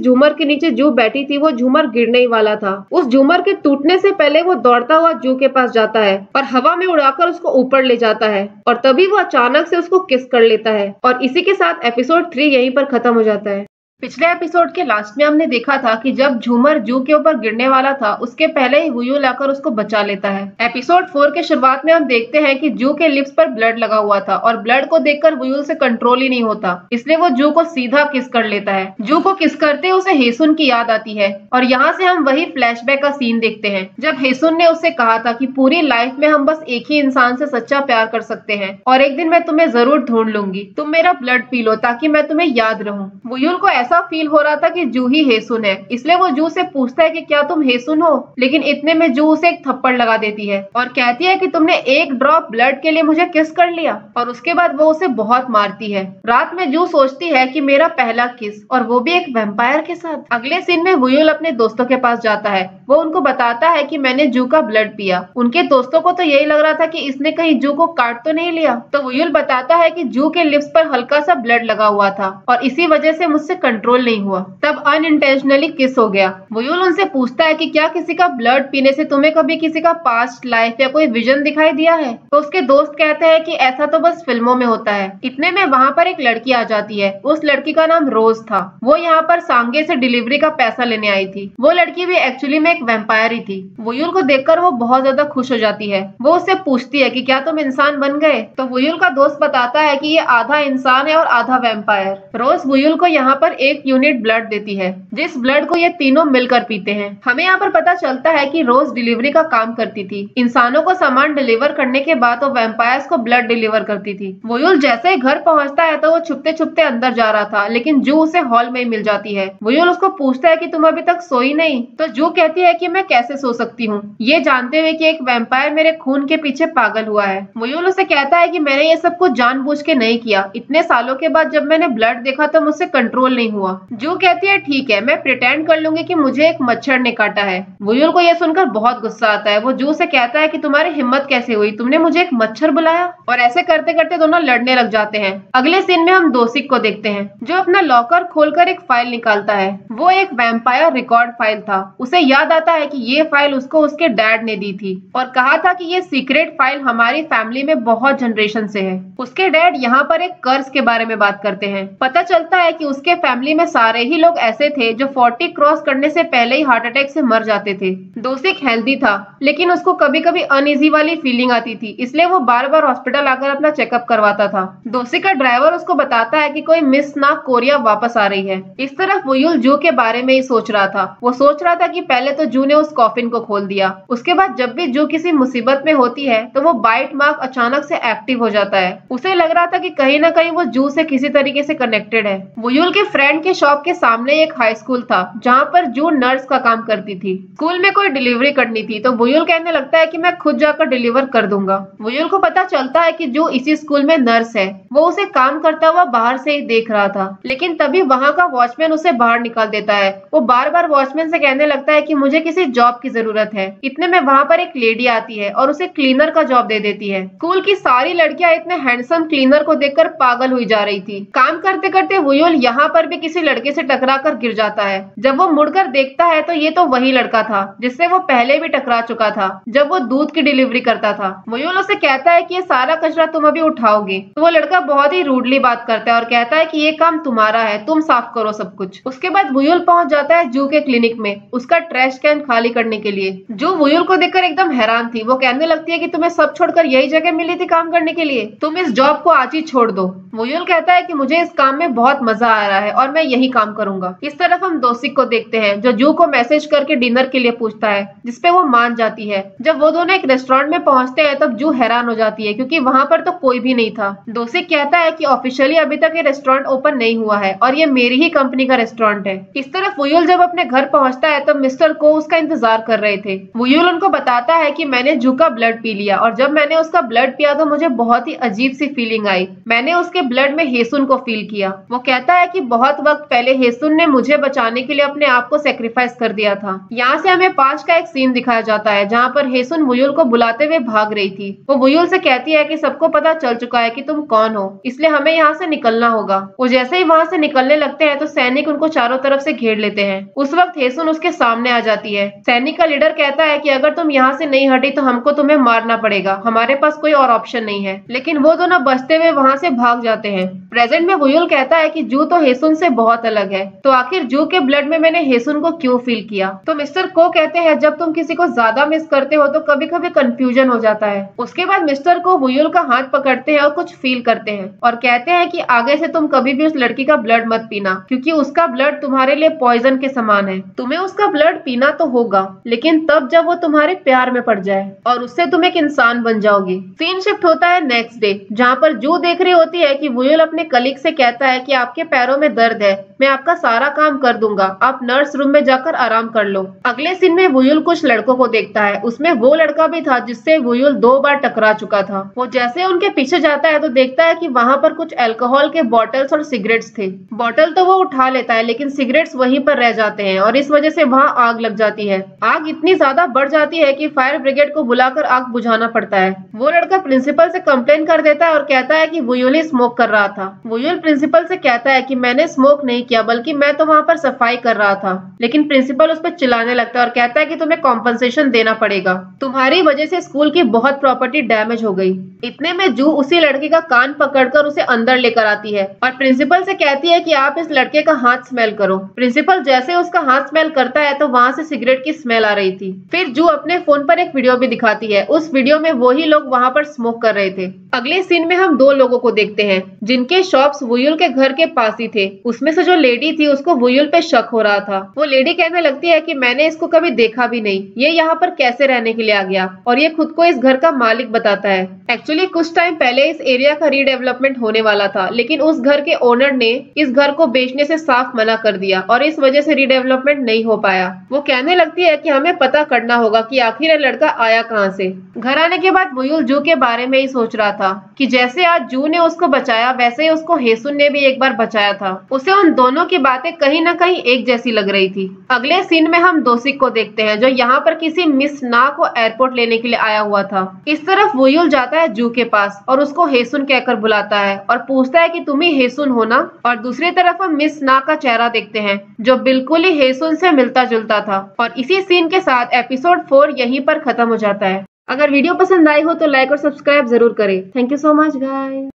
झूमर के नीचे जू बैठी थी वो झूमर गिरने ही वाला था। उस झूमर के टूटने से पहले वो दौड़ता हुआ जू के पास जाता है और हवा में उड़ाकर उसको ऊपर ले जाता है और तभी वो अचानक से उसको किस कर लेता है और इसी के साथ एपिसोड 3 यहीं पर खत्म हो जाता है। पिछले एपिसोड के लास्ट में हमने देखा था कि जब झूमर जू के ऊपर गिरने वाला था उसके पहले ही वुयुल आकर उसको बचा लेता है। एपिसोड 4 के शुरुआत में हम देखते हैं कि जू के लिप्स पर ब्लड लगा हुआ था और ब्लड को देखकर वुयुल से कंट्रोल ही नहीं होता, इसलिए वो जू को सीधा किस कर लेता है। जू को किस करते उसे हेसुन की याद आती है और यहाँ से हम वही फ्लैशबैक का सीन देखते हैं जब हेसुन ने उससे कहा था कि पूरी लाइफ में हम बस एक ही इंसान से सच्चा प्यार कर सकते हैं और एक दिन मैं तुम्हें जरूर ढूंढ लूंगी, तुम मेरा ब्लड पी लो ताकि मैं तुम्हें याद रहूं। वुयुल को ऐसा फील हो रहा था कि जू ही हेसुन है, इसलिए वो जू से पूछता है कि क्या तुम हेसुन हो, लेकिन इतने में जू उसे एक थप्पड़ लगा देती है और कहती है कि तुमने एक ड्रॉप ब्लड के लिए मुझे किस कर लिया, और उसके बाद वो उसे बहुत मारती है। रात में जू सोचती है कि मेरा पहला किस, और वो भी एक वैम्पायर के साथ। अगले सीन में वुयुल अपने दोस्तों के पास जाता है, वो उनको बताता है कि मैंने जू का ब्लड पिया। उनके दोस्तों को तो यही लग रहा था कि इसने कहीं जू को काट तो नहीं लिया, तो वुयुल बताता है कि जू के लिप्स पर हल्का सा ब्लड लगा हुआ था और इसी वजह से मुझसे कंट्रोल नहीं हुआ, तब अनइंटेंशनली किस हो गया। वुयुल उनसे पूछता है कि क्या किसी का ब्लड पीने से तुम्हें कभी किसी का पास्ट लाइफ या कोई विजन दिखाई दिया है, तो उसके दोस्त कहते हैं कि ऐसा तो बस फिल्मों में होता है। इतने में वहाँ पर एक लड़की आ जाती है, उस लड़की का नाम रोज था। वो यहाँ पर सांगे से डिलीवरी का पैसा लेने आई थी। वो लड़की भी एक्चुअली में एक वैम्पायर ही थी। वुयुल को देखकर वो बहुत ज्यादा खुश हो जाती है। वो उससे पूछती है कि क्या तुम इंसान बन गए, तो वुयुल का दोस्त बताता है कि ये आधा इंसान है और आधा वैम्पायर। रोज वुयुल को यहाँ पर 1 यूनिट ब्लड देती है, जिस ब्लड को ये तीनों मिलकर पीते हैं। हमें यहाँ पर पता चलता है कि रोज डिलीवरी का काम करती थी। इंसानों को सामान डिलीवर करने के बाद वो वैम्पायर्स को ब्लड डिलीवर करती थी। वुयुल जैसे ही घर पहुंचता है तो वो छुपते छुपते अंदर जा रहा था, लेकिन जू उसे हॉल में ही मिल जाती है। वुयुल उसको पूछता है कि तुम अभी तक सोई नहीं, तो जू कहती है कि मैं कैसे सो सकती हूँ, ये जानते हुए कि एक वैम्पायर मेरे खून के पीछे पागल हुआ है। वुयुल उसे कहता है कि मैंने ये सब कुछ जानबूझ के नहीं किया, इतने सालों के बाद जब मैंने ब्लड देखा तो मुझसे कंट्रोल नहीं हुआ। जू कहती है ठीक है, मैं प्रिटेंड कर लूंगी कि मुझे एक मच्छर ने काटा है। वुयुल को यह सुनकर बहुत गुस्सा आता है। वो जू से कहता है कि तुम्हारी हिम्मत कैसे हुई, तुमने मुझे एक मच्छर बुलाया, और ऐसे करते करते दोनों लड़ने लग जाते हैं। अगले सीन में हम दोसिक को देखते हैं जो अपना लॉकर खोलकर एक फाइल निकालता है। वो एक वैम्पायर रिकॉर्ड फाइल था। उसे याद आता है कि ये फाइल उसको उसके डैड ने दी थी और कहा था कि ये सीक्रेट फाइल हमारी फैमिली में बहुत जनरेशन से है। उसके डैड यहाँ पर एक कर्ज के बारे में बात करते हैं। पता चलता है कि उसके फैमिली में सारे ही लोग ऐसे थे जो 40 क्रॉस करने से पहले ही हार्ट अटैक से मर जाते थे। दोसिक हेल्दी था, लेकिन उसको कभी कभी अनईजी वाली फीलिंग आती थी, इसलिए वो बार बार हॉस्पिटल आकर अपना चेकअप करवाता था। दोसिक का ड्राइवर उसको बताता है कि कोई मिस ना कोरिया वापस आ रही है। इस तरफ वुयुल जू के बारे में ही सोच रहा था। वो सोच रहा था कि पहले तो जू ने उस कॉफिन को खोल दिया, उसके बाद जब भी जू किसी मुसीबत में होती है तो वो बाइट मार्क अचानक से एक्टिव हो जाता है। उसे लग रहा था कि कहीं ना कहीं वो जू से किसी तरीके से कनेक्टेड है। वुयुल के फ्रेंड के शॉप के सामने एक हाई स्कूल था जहाँ पर जू नर्स का काम करती थी। स्कूल में कोई डिलीवरी करनी थी तो वुयुल कहने लगता है कि मैं खुद जाकर डिलीवर कर दूंगा। वुयुल को पता चलता है कि जू इसी स्कूल में नर्स है। वो उसे काम करता हुआ बाहर से ही देख रहा था, लेकिन तभी वहाँ का वॉचमैन उसे बाहर निकाल देता है। वो बार बार वॉचमैन से कहने लगता है कि मुझे किसी जॉब की जरूरत है। इतने में वहाँ पर एक लेडी आती है और उसे क्लीनर का जॉब दे देती है। स्कूल की सारी लड़कियां इतने हैंडसम क्लीनर को देखकर पागल हुई जा रही थी। काम करते करते वुयुल यहाँ पर भी किसी लड़के से टकरा कर गिर जाता है। जब वो मुड़कर देखता है तो ये तो वही लड़का था जिससे वो पहले भी टकरा चुका था जब वो दूध की डिलीवरी करता था। वुयुल उसे कहता है कि ये सारा कचरा तुम अभी उठाओगे, तो वो लड़का बहुत ही रूडली बात करता है और कहता है कि ये काम तुम्हारा है, तुम साफ करो सब कुछ। उसके बाद वुयुल पहुंच जाता है जू के क्लिनिक में उसका ट्रैश कैन खाली करने के लिए। जो वुयुल को देखकर एकदम हैरान थी। वो कहने लगती है कि तुम्हें सब छोड़कर यही जगह मिली थी काम करने के लिए, तुम इस जॉब को आज ही छोड़ दो। वुयुल कहता है कि मुझे इस काम में बहुत मजा आ रहा है और मैं यही काम करूंगा। इस तरफ हम दोसिक को देखते हैं जो जू को मैसेज करके डिनर के लिए पूछता है, जिसपे वो मान जाती है। जब वो दोनों एक रेस्टोरेंट में पहुंचते हैं तब जू हैरान हो जाती है क्योंकि वहां पर तो कोई भी नहीं था। दोसिक कहता है कि ऑफिशियली अभी तक ये रेस्टोरेंट ओपन नहीं हुआ है और ये मेरी ही कंपनी का रेस्टोरेंट है। इस तरफ वुयुल जब अपने घर पहुंचता है तब मिस्टर को उसका इंतजार कर रहे थे। वुयुल उनको बताता है कि मैंने जू का ब्लड पी लिया और जब मैंने उसका ब्लड पिया तो मुझे बहुत ही अजीब सी फीलिंग आई। मैंने उसके ब्लड में हेसुन को फील किया। वो कहता है कि बहुत वक्त पहले हेसुन ने मुझे बचाने के लिए अपने आप को सेक्रीफाइस कर दिया था। यहाँ से हमें पास्ट का एक सीन दिखाया जाता है जहाँ पर हेसुन वुयुल को बुलाते हुए भाग रही थी। वो वुयुल से कहती है कि सबको पता चल चुका है कि तुम कौन हो, इसलिए हमें यहाँ से निकलना होगा। वो जैसे ही वहाँ से निकलने लगते हैं तो सैनिक उनको चारों तरफ से घेर लेते हैं। उस वक्त हेसुन उसके सामने आ जाती है। सैनिक का लीडर कहता है कि अगर तुम यहाँ से नहीं हटी तो हमको तुम्हें मारना पड़ेगा, हमारे पास कोई और ऑप्शन नहीं है। लेकिन वो दोनों बचते हुए वहाँ से भाग जाते हैं। प्रेजेंट में वुयुल कहता है कि जू तो हेसुन से बहुत अलग है, तो आखिर जू के ब्लड में मैंने हेसुन को क्यों फील किया। तो मिस्टर को कहते हैं जब तुम किसी को ज्यादा मिस करते हो तो कभी कभी कंफ्यूजन हो जाता है। उसके बाद मिस्टर को वुयुल का हाथ पकड़ते हैं और कुछ फील करते हैं और कहते हैं कि आगे से तुम कभी भी उस लड़की का ब्लड मत पीना क्योंकि उसका ब्लड तुम्हारे लिए पॉइजन के समान है। तुम्हें उसका ब्लड पीना तो होगा लेकिन तब जब वो तुम्हारे प्यार में पड़ जाए और उससे तुम एक इंसान बन जाओगी। सीन शिफ्ट होता है नेक्स्ट डे जहाँ पर जू देख रही होती है कि वुयुल अपने कलीग से कहता है कि आपके पैरों में दर्द है, मैं आपका सारा काम कर दूंगा, आप नर्स रूम में जाकर आराम कर लो। अगले सीन में वुयुल कुछ लड़कों को देखता है। उसमें वो लड़का भी था जिससे वुयुल 2 बार टकरा चुका था। वो जैसे उनके पीछे जाता है तो देखता है कि वहाँ पर कुछ अल्कोहल के बॉटल्स और सिगरेट्स थे। बॉटल तो वो उठा लेता है लेकिन सिगरेट्स वहीं पर रह जाते हैं और इस वजह से वहाँ आग लग जाती है। आग इतनी ज्यादा बढ़ जाती है कि फायर ब्रिगेड को बुलाकर आग बुझाना पड़ता है। वो लड़का प्रिंसिपल से कंप्लेन कर देता है और कहता है कि वुयुल ही स्मोक कर रहा था। वुयुल प्रिंसिपल से कहता है कि मैंने स्मोक नहीं किया बल्कि मैं तो वहाँ पर सफाई कर रहा था। लेकिन प्रिंसिपल उस पर चिल्लाने लगता है और कहता है कि तुम्हें कॉम्पनसेशन देना पड़ेगा, तुम्हारी वजह से स्कूल की बहुत प्रॉपर्टी डैमेज हो गई। इतने में जू उसी लड़के का कान पकड़कर उसे अंदर लेकर आती है और प्रिंसिपल से कहती है कि आप इस लड़के का हाथ स्मेल करो। प्रिंसिपल जैसे उसका हाथ स्मेल करता है तो वहाँ से सिगरेट की स्मेल आ रही थी। फिर जू अपने फोन पर एक वीडियो भी दिखाती है। उस वीडियो में वही लोग वहाँ पर स्मोक कर रहे थे। अगले सीन में हम 2 लोगों को देखते हैं जिनके शॉप्स वुयुल के घर के पास ही थे। उसमें से जो लेडी थी उसको वुयुल पे शक हो रहा था। वो लेडी कहने लगती है कि मैंने इसको कभी देखा भी नहीं, ये यहाँ पर कैसे रहने के लिए आ गया, और ये खुद को इस घर का मालिक बताता है। एक्चुअली कुछ टाइम पहले इस एरिया का रीडेवलपमेंट होने वाला था लेकिन उस घर के ओनर ने इस घर को बेचने से साफ मना कर दिया और इस वजह से रीडेवलपमेंट नहीं हो पाया। वो कहने लगती है कि हमें पता करना होगा कि आखिर ये लड़का आया कहाँ से। घर आने के बाद वुयुल जू के बारे में ही सोच रहा था कि जैसे आज जू ने उसको बचाया वैसे ही उसको हेसुन ने भी एक बार बचाया था। उसे उन दोनों की बातें कहीं ना कहीं एक जैसी लग रही थी। अगले सीन में हम दोसिक को देखते हैं जो यहाँ पर किसी मिस ना को एयरपोर्ट लेने के लिए आया हुआ था। इस तरफ वुयुल जाता है जू के पास और उसको हेसुन कहकर बुलाता है और पूछता है कि तुम ही हेसुन हो ना। और दूसरी तरफ हम मिस ना का चेहरा देखते हैं जो बिल्कुल ही हेसुन से मिलता जुलता था। और इसी सीन के साथ एपिसोड 4 यहीं पर खत्म हो जाता है। अगर वीडियो पसंद आई हो तो लाइक और सब्सक्राइब जरूर करें। Thank you so much guys.